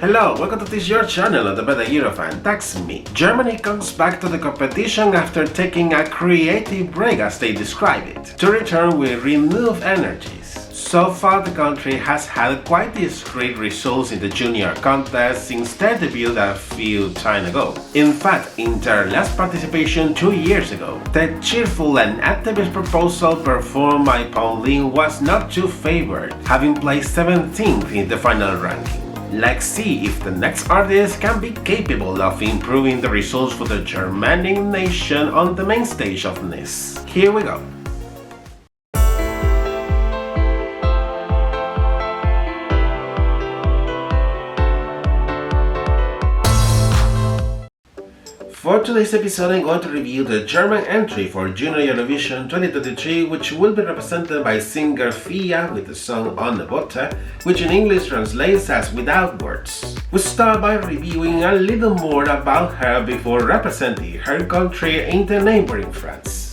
Hello, welcome to this your channel on the Better Eurofan. That's me. Germany comes back to the competition after taking a creative break, as they describe it, to return with renewed energies. So far, the country has had quite discreet results in the Junior contest since their debut a few time ago. In fact, in their last participation 2 years ago, the cheerful and activist proposal performed by Pauline was not too favored, having placed 17th in the final ranking. Let's see if the next artist can be capable of improving the results for the Germanic nation on the main stage of JESC. Here we go. For today's episode, I'm going to review the German entry for Junior Eurovision 2023, which will be represented by singer Fia with the song Ohne Worte, which in English translates as Without Words. We start by reviewing a little more about her before representing her country in the neighboring France.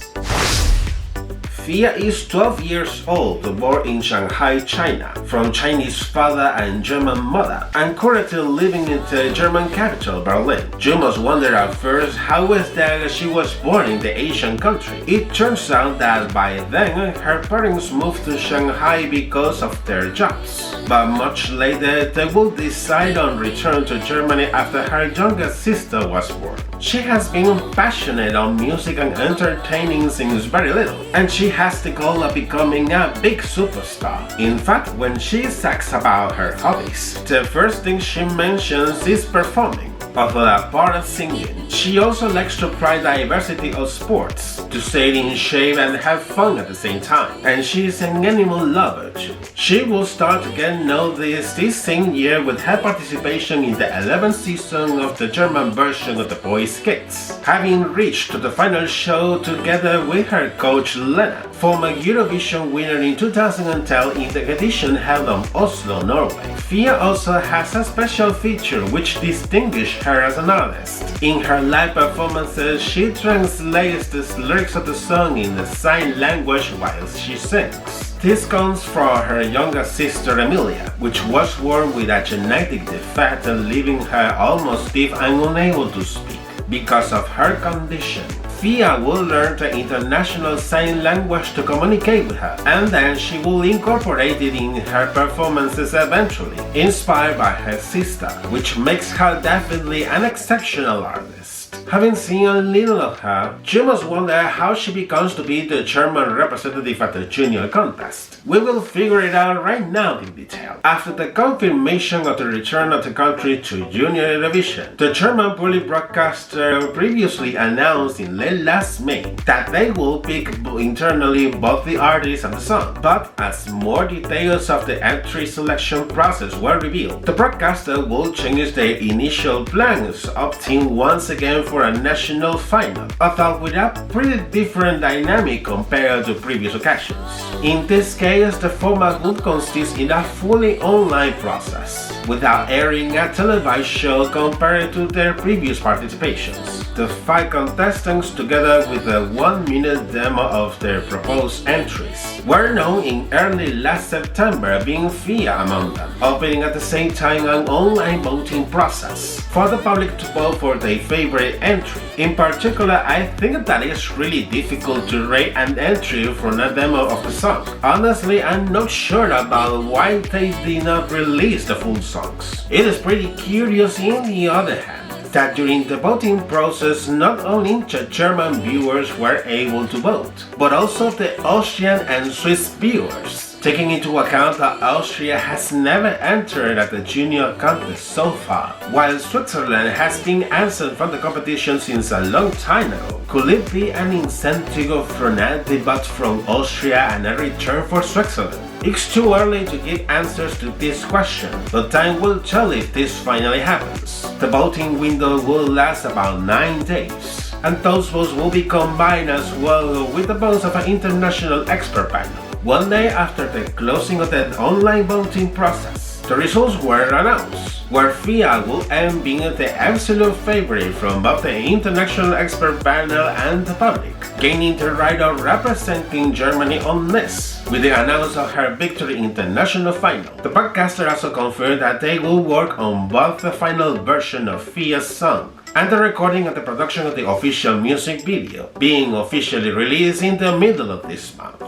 Fia is 12 years old, born in Shanghai, China, from Chinese father and German mother, and currently living in the German capital, Berlin. You must wonder at first how is that she was born in the Asian country. It turns out that by then her parents moved to Shanghai because of their jobs, but much later they will decide on return to Germany after her youngest sister was born. She has been passionate on music and entertaining since very little, and she has the goal of becoming a big superstar. In fact, when she asks about her hobbies, the first thing she mentions is performing. Although a part of singing, she also likes to try diversity of sports, to stay in shape and have fun at the same time, and she is an animal lover too. She will start to get noticed this same year with her participation in the 11th season of the German version of The Voice Kids, having reached to the final show together with her coach Lena, former Eurovision winner in 2010 in the edition held on Oslo, Norway. Fia also has a special feature which distinguishes her as an artist. In her live performances, she translates the lyrics of the song in the sign language while she sings. This comes from her younger sister Emilia, which was born with a genetic defect leaving her almost deaf and unable to speak. Because of her condition, Fia will learn the international sign language to communicate with her, and then she will incorporate it in her performances eventually, inspired by her sister, which makes her definitely an exceptional artist. Having seen a little of her, you must wonder how she becomes to be the German representative at the Junior contest. We will figure it out right now in detail. After the confirmation of the return of the country to Junior Eurovision, the German public broadcaster previously announced in late last May that they will pick internally both the artist and the song. But as more details of the entry selection process were revealed, the broadcaster will change their initial plans, opting once again for a national final, although with a pretty different dynamic compared to previous occasions. In this case, the format would consist in a fully online process, without airing a televised show compared to their previous participations. The 5 contestants, together with a 1-minute demo of their proposed entries, were known in early last September, being Fia among them, opening at the same time an online voting process for the public to vote for their favorite entry. In particular, I think that it's really difficult to rate an entry from a demo of the song. Honestly, I'm not sure about why they did not release the full songs. It is pretty curious, on the other hand, that during the voting process not only the German viewers were able to vote, but also the Austrian and Swiss viewers. Taking into account that Austria has never entered at the Junior contest so far, while Switzerland has been absent from the competition since a long time ago. Could it be an incentive for a debut from Austria and a return for Switzerland? It's too early to give answers to this question, but time will tell if this finally happens. The voting window will last about 9 days, and those votes will be combined as well with the votes of an international expert panel. One day after the closing of the online voting process, The results were announced, where Fia will end being the absolute favorite from both the international expert panel and the public, gaining the right of representing Germany on JESC, with the announcement of her victory in the national final. The podcaster also confirmed that they will work on both the final version of Fia's song and the recording and the production of the official music video, being officially released in the middle of this month.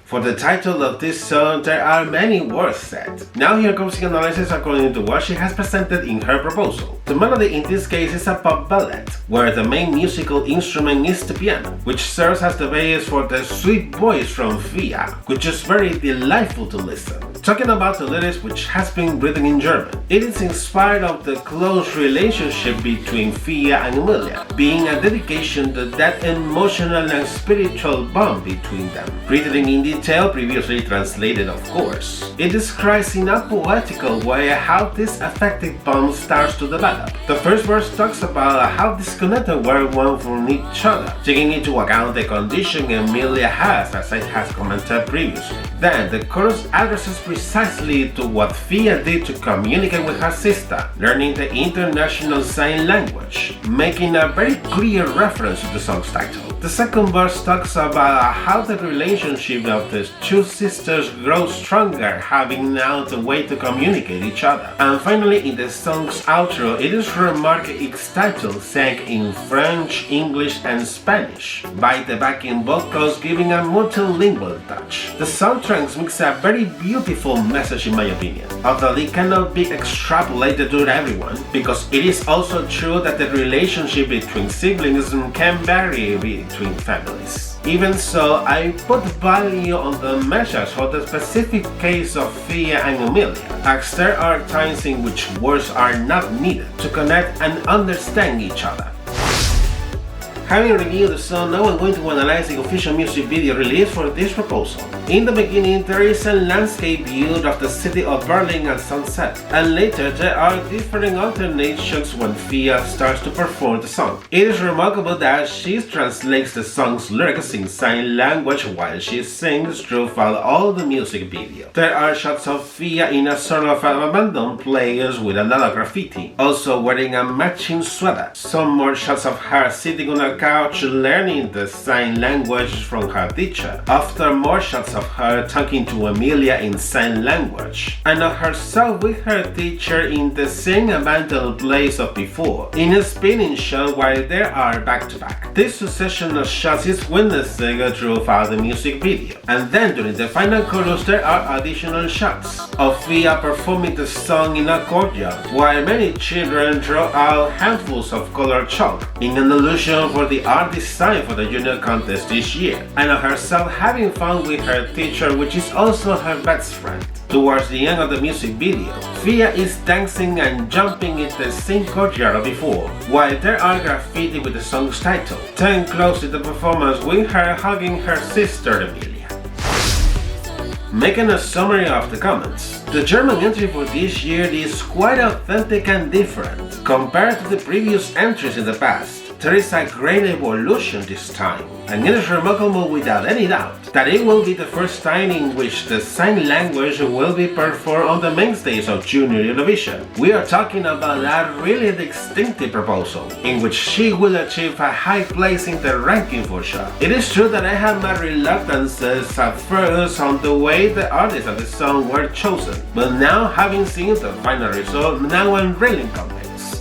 For the title of this song, there are many words said. Now here comes the analysis according to what she has presented in her proposal. The melody in this case is a pop ballad, where the main musical instrument is the piano, which serves as the base for the sweet voice from Fia, which is very delightful to listen. Talking about the lyrics, which has been written in German, it is inspired of the close relationship between Fia and Emilia, being a dedication to that emotional and spiritual bond between them. Written in detail, previously translated of course, it describes in a poetical way how this affective bond starts to develop. The first verse talks about how disconnected we're one from each other, taking into account the condition Emilia has, as I have commented previously. Then the chorus addresses precisely to what Fia did to communicate with her sister, learning the international sign language, making a very clear reference to the song's title. The second verse talks about how the relationship of the two sisters grows stronger, having now the way to communicate each other. And finally, in the song's outro, it is remarked its title sang in French, English and Spanish, by the backing vocals giving a multilingual touch. The song transmits a very beautiful message in my opinion, although it cannot be extrapolated to everyone, because it is also true that the relationship between siblings can vary between families. Even so, I put value on the measures for the specific case of Fia and Emilia, as there are times in which words are not needed to connect and understand each other. Having reviewed the song, now I'm going to analyze the official music video released for this proposal. In the beginning, there is a landscape view of the city of Berlin at sunset, and later there are different alternate shots when Fia starts to perform the song. It is remarkable that she translates the song's lyrics in sign language while she sings throughout all the music video. There are shots of Fia in a sort of abandoned place with a lot of graffiti, also wearing a matching sweater. Some more shots of her sitting on a couch learning the sign language from her teacher. After more shots of her talking to Emilia in sign language, and of herself with her teacher in the same abandoned place of before, in a spinning shot while they are back to back. This succession of shots is witnessed throughout the music video. And then during the final chorus there are additional shots of Fia performing the song in a courtyard, while many children draw out handfuls of colored chalk, in an allusion for the art design for the Junior contest this year, and of herself having fun with her teacher, which is also her best friend. Towards the end of the music video, Fia is dancing and jumping in the same courtyard as before, while there are graffiti with the song's title. Then close to the performance with her hugging her sister Emilia. Making a summary of the comments, the German entry for this year is quite authentic and different compared to the previous entries in the past. There is a great evolution this time, and it is remarkable without any doubt that it will be the first time in which the sign language will be performed on the main stage of Junior Eurovision. We are talking about a really distinctive proposal, in which she will achieve a high place in the ranking for sure. It is true that I had my reluctances at first on the way the artists of the song were chosen, but now having seen the final result, now I'm really convinced.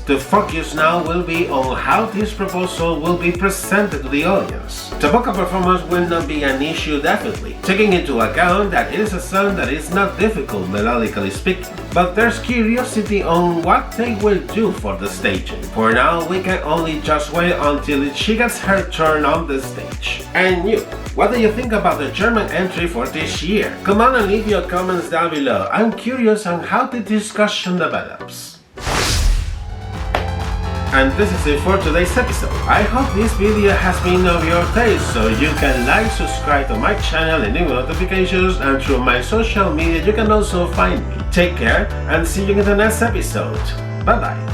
The focus now will be on how this proposal will be presented to the audience. The vocal performance will not be an issue definitely, taking into account that it is a song that is not difficult melodically speaking, but there's curiosity on what they will do for the staging. For now, we can only just wait until she gets her turn on the stage. And you, what do you think about the German entry for this year? Come on and leave your comments down below. I'm curious on how the discussion develops. And this is it for today's episode. I hope this video has been of your taste, so you can like, subscribe to my channel, enable notifications, and through my social media you can also find me. Take care and see you in the next episode. Bye bye.